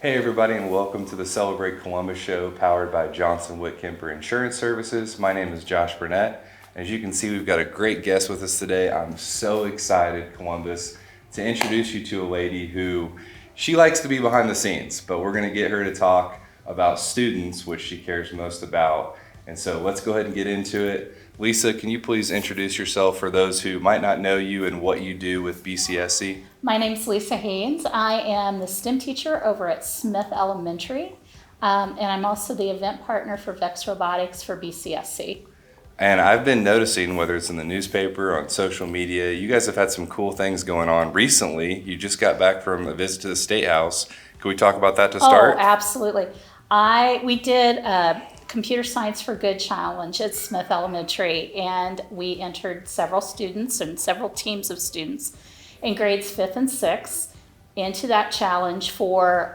Hey everybody, and welcome to the Celebrate Columbus show powered by Johnson Whitkemper Insurance Services. My name is Josh Burnett. As you can see, we've got a great guest with us today. I'm so excited, Columbus, to introduce you to a lady who she likes to be behind the scenes, but we're going to get her to talk about students, which she cares most about. And so let's go ahead and get into it. Lisa, can you please introduce yourself for those who might not know you and what you do with BCSC? My name's Lisa Haines. I am the STEM teacher over at Smith Elementary, and I'm also the event partner for VEX Robotics for BCSC. And I've been noticing, whether it's in the newspaper or on social media, you guys have had some cool things going on recently. You just got back from a visit to the State House. Can we talk about that to start? Oh, absolutely. We did a Computer Science for Good challenge at Smith Elementary, and we entered several students and several teams of students in grades 5th and 6th into that challenge for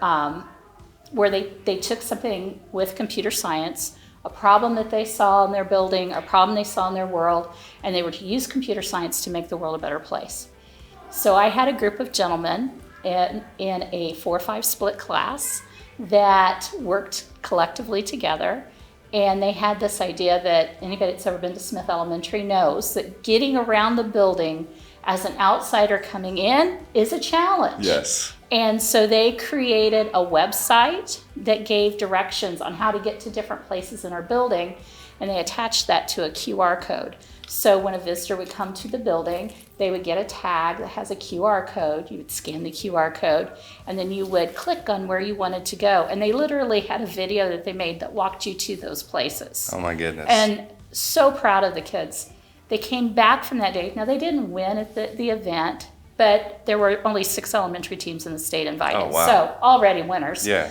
where they took something with computer science, a problem that they saw in their building, a problem they saw in their world, and they were to use computer science to make the world a better place. So I had a group of gentlemen in a 4-5 split class that worked collectively together, and they had this idea that anybody that's ever been to Smith Elementary knows that getting around the building as an outsider coming in is a challenge. Yes. And so they created a website that gave directions on how to get to different places in our building, and they attached that to a QR code. So when a visitor would come to the building, they would get a tag that has a QR code. You would scan the QR code, and then you would click on where you wanted to go. And they literally had a video that they made that walked you to those places. Oh my goodness. And so proud of the kids. They came back from that day. Now, they didn't win at the event, but there were only 6 elementary teams in the state invited. Oh, wow. So already winners. Yeah.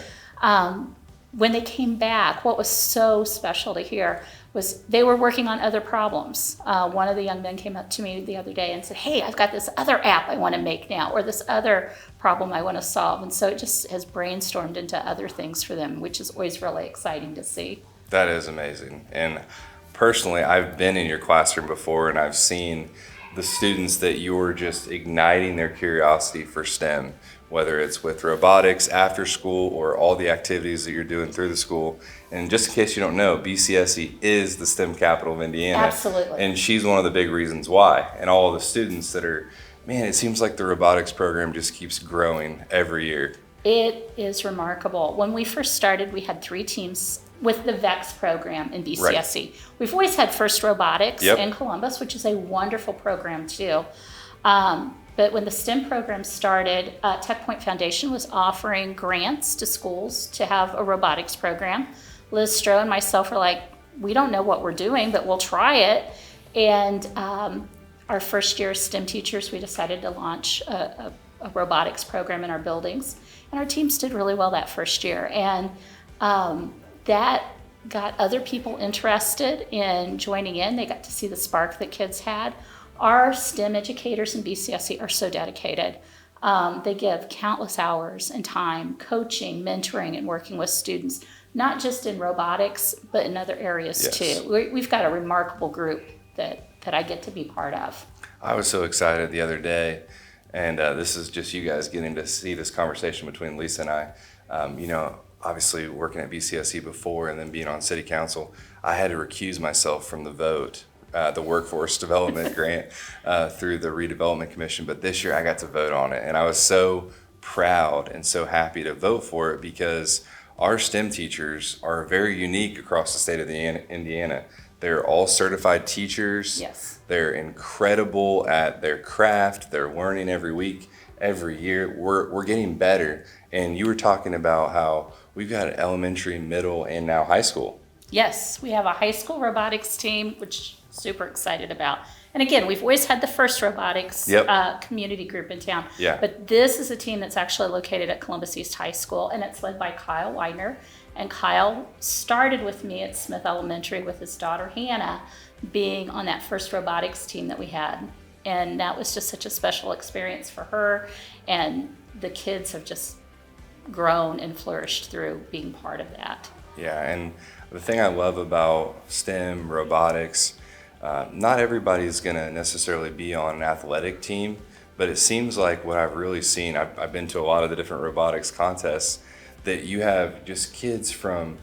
When they came back, what was so special to hear was they were working on other problems. One of the young men came up to me the other day and said, hey, I've got this other app I want to make now, or this other problem I want to solve. And so it just has brainstormed into other things for them, which is always really exciting to see. That is amazing. And personally, I've been in your classroom before, and I've seen the students that you're just igniting their curiosity for STEM, whether it's with robotics after school or all the activities that you're doing through the school. And just in case you don't know, BCSC is the STEM capital of Indiana. Absolutely. And she's one of the big reasons why. And all of the students that are, man, it seems like the robotics program just keeps growing every year. It is remarkable. When we first started, we had 3 teams with the VEX program in BCSC. Right. We've always had FIRST Robotics in Columbus, which is a wonderful program too. But when the STEM program started, Tech Point Foundation was offering grants to schools to have a robotics program. Liz Stroh and myself were like, we don't know what we're doing, but we'll try it. And our first year as STEM teachers, we decided to launch a robotics program in our buildings. And our teams did really well that first year. And that got other people interested in joining in. They got to see the spark that kids had. Our STEM educators in BCSC are so dedicated. They give countless hours and time coaching, mentoring, and working with students, not just in robotics, but in other areas too. We've got a remarkable group that I get to be part of. I was so excited the other day, and this is just you guys getting to see this conversation between Lisa and I. Obviously working at BCSC before and then being on city council, I had to recuse myself from the vote, the workforce development grant through the redevelopment commission. But this year I got to vote on it, and I was so proud and so happy to vote for it because our STEM teachers are very unique across the state of Indiana. They're all certified teachers. Yes. They're incredible at their craft. They're learning every week, every year. We're getting better. And you were talking about how we've got an elementary, middle, and now high school. Yes, we have a high school robotics team, which I'm super excited about. And again, we've always had the FIRST Robotics community group in town. Yeah. But this is a team that's actually located at Columbus East High School, and it's led by Kyle Widener. And Kyle started with me at Smith Elementary with his daughter Hannah being on that FIRST Robotics team that we had. And that was just such a special experience for her. And the kids have just grown and flourished through being part of that. Yeah, and the thing I love about STEM, robotics, not everybody's going to necessarily be on an athletic team, but it seems like what I've really seen, I've been to a lot of the different robotics contests, that you have just kids from,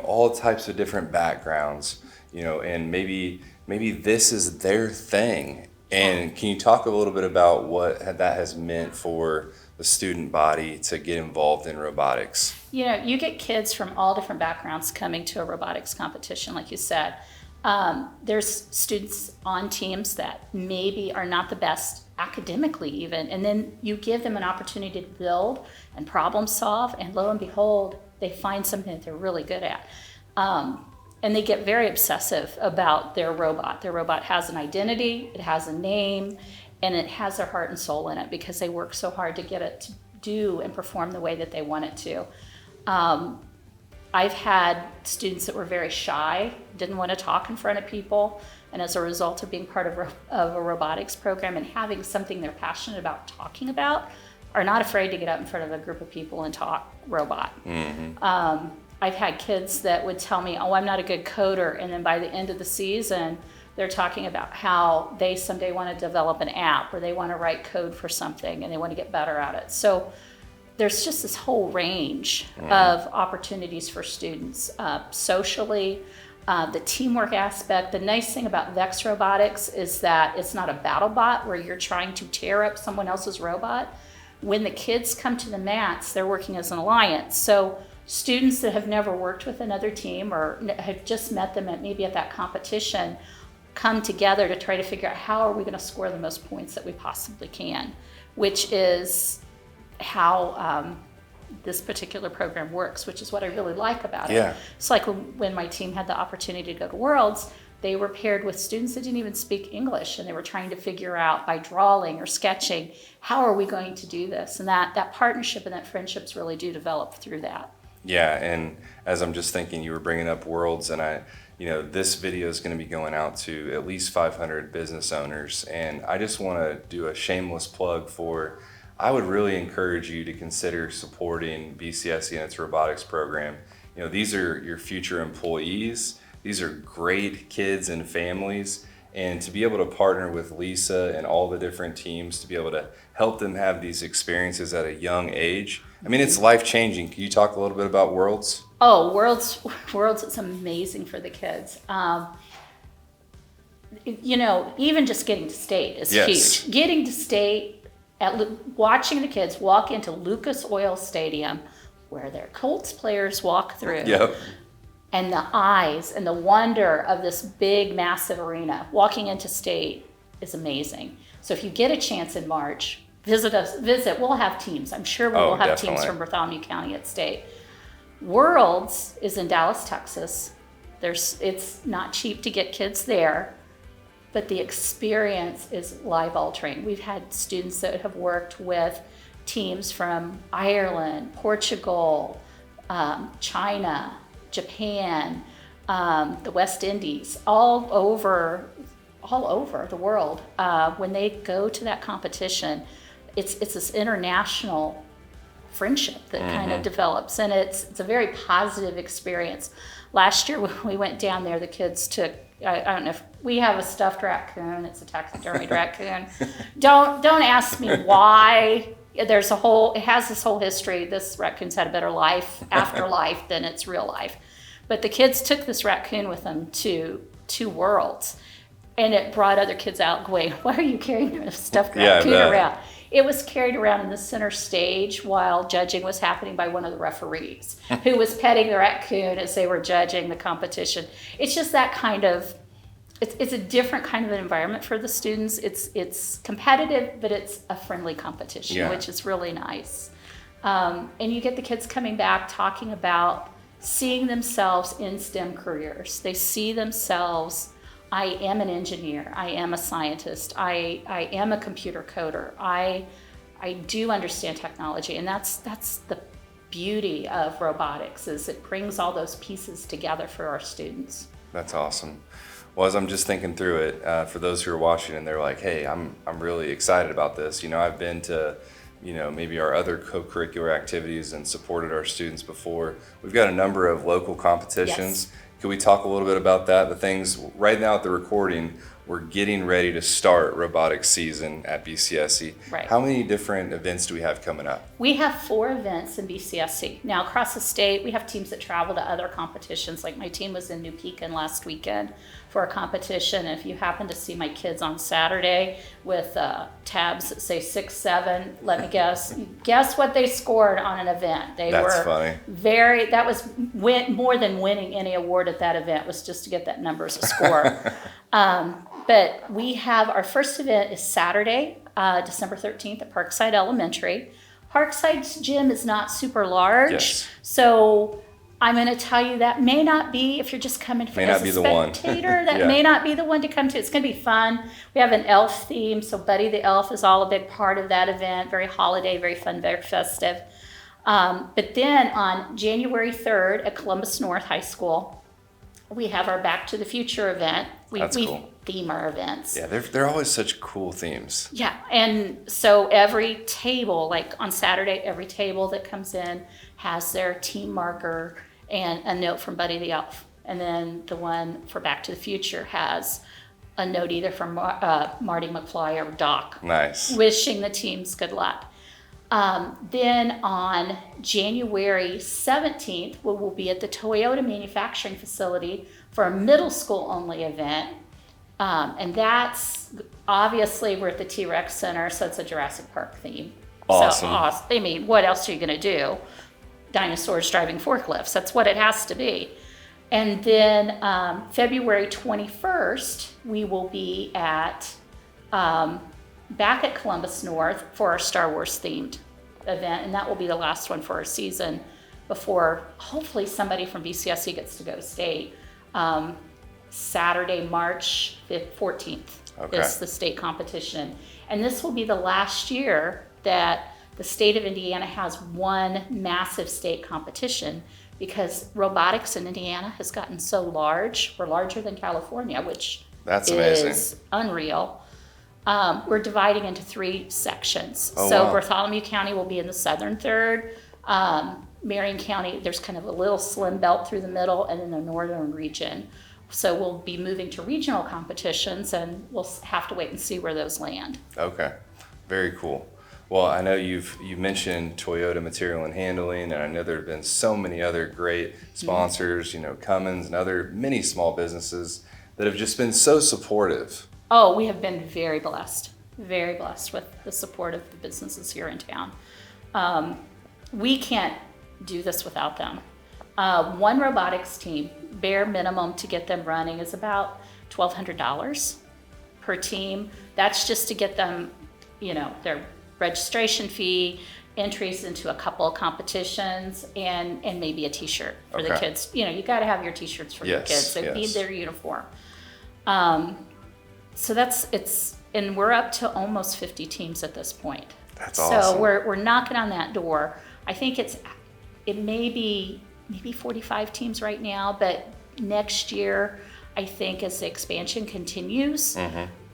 all types of different backgrounds, and maybe this is their thing. And can you talk a little bit about what that has meant for the student body to get involved in robotics? You get kids from all different backgrounds coming to a robotics competition, like you said. There's students on teams that maybe are not the best academically even, and then you give them an opportunity to build and problem solve, and lo and behold, they find something that they're really good at. And they get very obsessive about their robot. Their robot has an identity, it has a name, and it has their heart and soul in it because they work so hard to get it to do and perform the way that they want it to. I've had students that were very shy, didn't want to talk in front of people, and as a result of being part of a robotics program and having something they're passionate about talking about, are not afraid to get up in front of a group of people and talk robot. Mm-hmm. I've had kids that would tell me, oh, I'm not a good coder, and then by the end of the season, they're talking about how they someday want to develop an app or they want to write code for something and they want to get better at it. So there's just this whole range of opportunities for students socially, the teamwork aspect. The nice thing about VEX Robotics is that it's not a battle bot where you're trying to tear up someone else's robot. When the kids come to the mats, they're working as an alliance. So students that have never worked with another team or have just met them at that competition come together to try to figure out how are we going to score the most points that we possibly can, which is how this particular program works, which is what I really like about it. It's like when my team had the opportunity to go to Worlds, they were paired with students that didn't even speak English, and they were trying to figure out by drawing or sketching, how are we going to do this? And that partnership and that friendships really do develop through that. Yeah, and as I'm just thinking, you were bringing up Worlds, and this video is going to be going out to at least 500 business owners, and I just want to do a shameless plug for, I would really encourage you to consider supporting BCSC and its robotics program. These are your future employees. These are great kids and families, and to be able to partner with Lisa and all the different teams to be able to help them have these experiences at a young age. I mean, it's life-changing. Can you talk a little bit about Worlds? Oh, Worlds, it's amazing for the kids. Even just getting to state is huge. Getting to state, watching the kids walk into Lucas Oil Stadium, where their Colts players walk through. Yep. And the eyes and the wonder of this big, massive arena, walking into state is amazing. So if you get a chance in March, visit us. We'll have teams. I'm sure we will have definitely. teams from Bartholomew County at state. Worlds is in Dallas, Texas. It's not cheap to get kids there, but the experience is life-altering. We've had students that have worked with teams from Ireland, Portugal, China, Japan, the West Indies, all over the world. When they go to that competition, it's this international friendship that kind of develops, and it's a very positive experience. Last year when we went down there, the kids took, I don't know if we have a stuffed raccoon, it's a taxidermied raccoon. Don't ask me why. It has this whole history. This raccoon's had a better life, afterlife, than its real life. But the kids took this raccoon with them to Worlds, and it brought other kids out going, why are you carrying a stuffed raccoon around? It was carried around in the center stage while judging was happening by one of the referees who was petting the raccoon as they were judging the competition. It's just that kind of, it's a different kind of an environment for the students. It's competitive, but it's a friendly competition, which is really nice. And you get the kids coming back talking about seeing themselves in STEM careers. They see themselves, I am an engineer, I am a scientist, I am a computer coder, I do understand technology, and that's the beauty of robotics, is it brings all those pieces together for our students. That's awesome. Well, as I'm just thinking through it, for those who are watching and they're like, hey, I'm really excited about this. I've been to, maybe our other co-curricular activities and supported our students before. We've got a number of local competitions. Yes. Can we talk a little bit about that? The things right now at the recording, we're getting ready to start robotics season at BCSC. Right. How many different events do we have coming up? We have 4 events in BCSC. Now, across the state, we have teams that travel to other competitions. Like my team was in New Pekin last weekend for a competition. And if you happen to see my kids on Saturday with tabs that say 6-7, let me guess. Guess what they scored on an event? That's funny. That was more than winning any award at that event, was just to get that number as a score. But we have our first event is Saturday, December 13th at Parkside Elementary. Parkside's gym is not super large, yes. So I'm going to tell you that may not be, if you're just coming as a spectator, that yeah. may not be the one to come to. It's going to be fun. We have an elf theme, so Buddy the Elf is all a big part of that event. Very holiday, very fun, very festive. But then on January 3rd at Columbus North High School, we have our Back to the Future event. That's cool. Theme our events. Yeah, they're always such cool themes. Yeah, and so every table, like on Saturday, every table that comes in has their team marker and a note from Buddy the Elf. And then the one for Back to the Future has a note either from Marty McFly or Doc. Nice. Wishing the teams good luck. Then on January 17th, we will be at the Toyota manufacturing facility for a middle school only event. And that's obviously we're at the T-Rex Center, so it's a Jurassic Park theme. Awesome. So awesome. I mean, what else are you going to do? Dinosaurs driving forklifts. That's what it has to be. And then February 21st, we will be at back at Columbus North for our Star Wars themed event, and that will be the last one for our season before hopefully somebody from BCSC gets to go to state. Saturday, March 14th is the state competition. And this will be the last year that the state of Indiana has one massive state competition, because robotics in Indiana has gotten so large. We're larger than California, which That's is amazing. Unreal. We're dividing into 3 sections. Oh, so wow. Bartholomew County will be in the southern third. Marion County, there's kind of a little slim belt through the middle, and then the northern region. So we'll be moving to regional competitions, and we'll have to wait and see where those land. Okay, very cool. Well, I know you've mentioned Toyota Material and Handling, and I know there have been so many other great sponsors, Cummins and other many small businesses that have just been so supportive. Oh, we have been very blessed with the support of the businesses here in town. We can't do this without them. One robotics team, bare minimum to get them running is about $1,200 per team. That's just to get them, their registration fee, entries into a couple of competitions, and maybe a t-shirt for the kids. You got to have your t-shirts for your kids. They need their uniform. So and we're up to almost 50 teams at this point. That's awesome. So we're knocking on that door. I think it may be maybe 45 teams right now, but next year, I think as the expansion continues,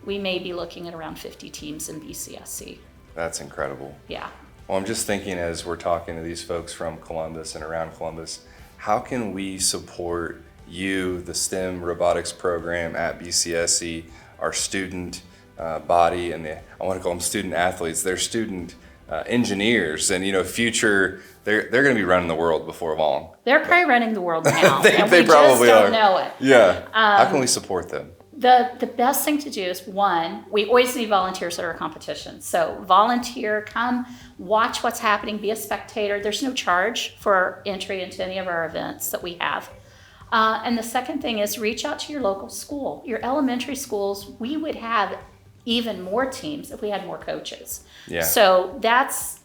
we may be looking at around 50 teams in BCSC. That's incredible. Yeah. Well, I'm just thinking as we're talking to these folks from Columbus and around Columbus, how can we support you, the STEM robotics program at BCSC, our student body, and I want to call them student athletes, they're student engineers, and future, they're going to be running the world before long. They're probably running the world now. they and we probably just are. don't know it. Yeah. How can we support them? The best thing to do is, one, we always need volunteers at our competition. So volunteer, come watch what's happening, be a spectator. There's no charge for entry into any of our events that we have. And the second thing is reach out to your local school. Your elementary schools, we would have even more teams if we had more coaches. Yeah. So that's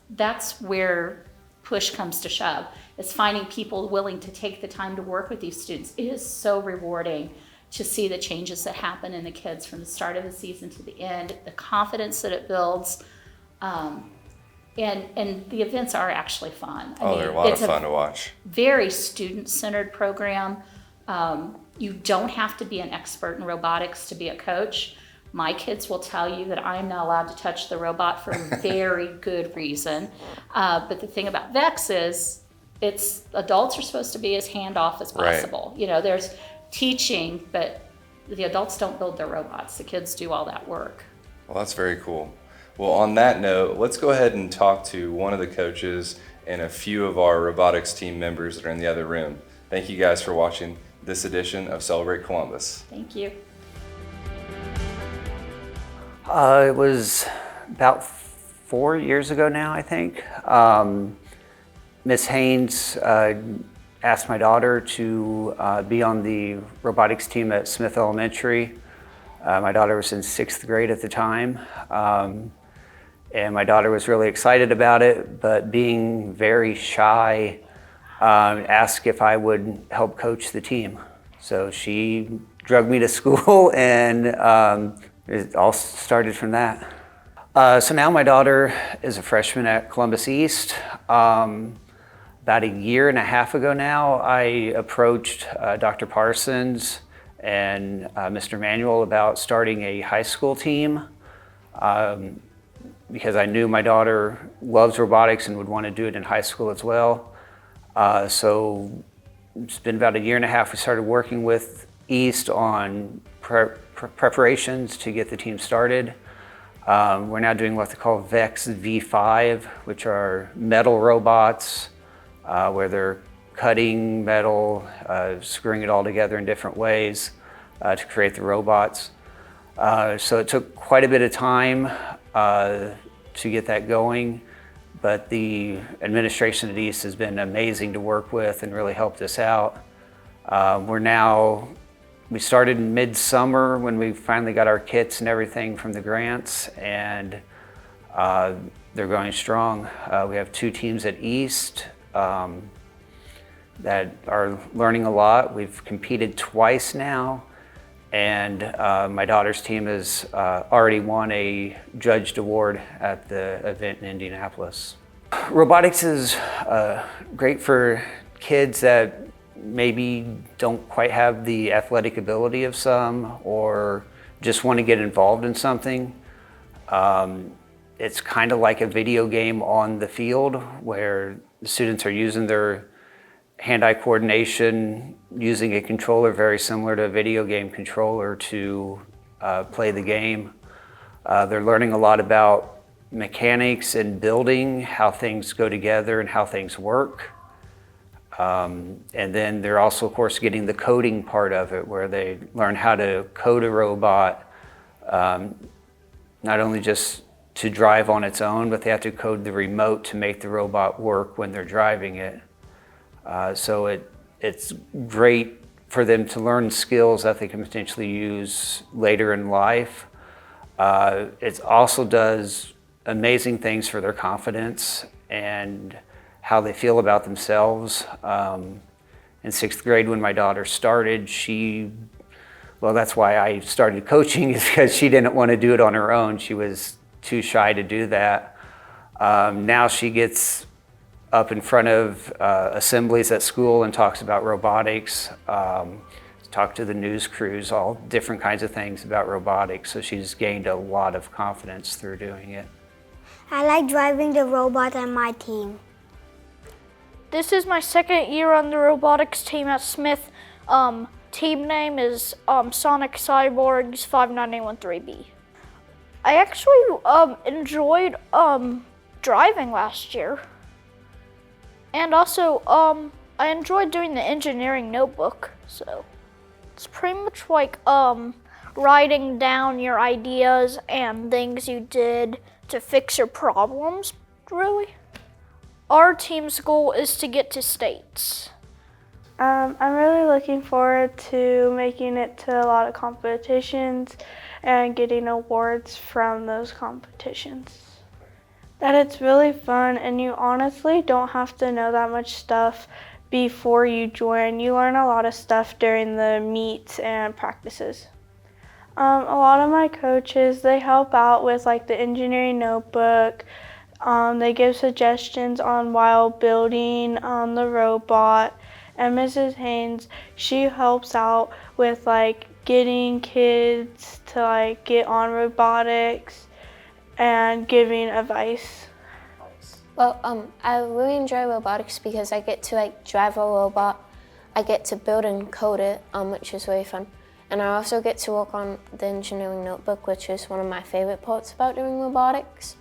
where push comes to shove, is finding people willing to take the time to work with these students. It is so rewarding to see the changes that happen in the kids from the start of the season to the end, the confidence that it builds. And the events are actually fun. They're a lot of fun to watch. Very student-centered program. You don't have to be an expert in robotics to be a coach. My kids will tell you that I'm not allowed to touch the robot for a very good reason. But the thing about VEX is adults are supposed to be as hands-off as possible. There's teaching, but The adults don't build their robots. The kids do all that work. Well, that's very cool. Well, on that note, let's go ahead and talk to one of the coaches and a few of our robotics team members that are in the other room. Thank you guys for watching this edition of Celebrate Columbus. Thank you. It was about 4 years ago now, I think. Miss Haines asked my daughter to be on the robotics team at Smith Elementary. My daughter was in 6th grade at the time. And my daughter was really excited about it, but being very shy, asked if I would help coach the team. So she drugged me to school, and it all started from that. So now my daughter is a freshman at Columbus East. About a year and a half ago now, I approached Dr. Parsons and Mr. Manuel about starting a high school team. Because I knew my daughter loves robotics and would want to do it in high school as well. So it's been about a year and a half. We started working with East on preparations to get the team started. We're now doing what they call VEX V5, which are metal robots, where they're cutting metal, screwing it all together in different ways to create the robots. So it took quite a bit of time to get that going, but the administration at East has been amazing to work with and really helped us out. We started in midsummer when we finally got our kits and everything from the grants, and they're going strong. We have 2 teams at East that are learning a lot. We've competed twice now. And my daughter's team has already won a judged award at the event in Indianapolis. Robotics is great for kids that maybe don't quite have the athletic ability of some, or just want to get involved in something. It's kind of like a video game on the field where the students are using their hand-eye coordination, using a controller very similar to a video game controller to play the game. They're learning a lot about mechanics and building, how things go together and how things work. And then they're also, of course, getting the coding part of it, where they learn how to code a robot, not only just to drive on its own, but they have to code the remote to make the robot work when they're driving it. So it's great for them to learn skills that they can potentially use later in life. It also does amazing things for their confidence and how they feel about themselves. In 6th grade, when my daughter started, that's why I started coaching, is because she didn't want to do it on her own. She was too shy to do that. Now she gets up in front of assemblies at school and talks about robotics, talk to the news crews, all different kinds of things about robotics. So she's gained a lot of confidence through doing it. I like driving the robot on my team. This is my 2nd year on the robotics team at Smith. Team name is Sonic Cyborgs 59813B. I actually enjoyed driving last year. And also, I enjoyed doing the engineering notebook. So it's pretty much like writing down your ideas and things you did to fix your problems, really. Our team's goal is to get to states. I'm really looking forward to making it to a lot of competitions and getting awards from those competitions. That it's really fun, and you honestly don't have to know that much stuff before you join. You learn a lot of stuff during the meets and practices. A lot of my coaches, they help out with like the engineering notebook. They give suggestions on while building the robot. And Mrs. Haines, she helps out with like getting kids to like get on robotics and giving advice. Well, I really enjoy robotics because I get to like drive a robot. I get to build and code it, which is really fun. And I also get to work on the engineering notebook, which is one of my favorite parts about doing robotics.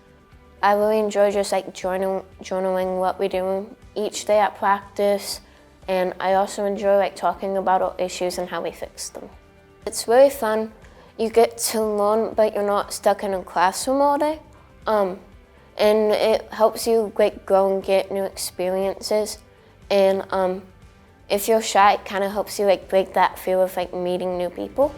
I really enjoy just like journaling what we do each day at practice, and I also enjoy like talking about our issues and how we fix them. It's really fun. You get to learn, but you're not stuck in a classroom all day. And it helps you like grow and get new experiences. And if you're shy, it kind of helps you like break that fear of like meeting new people.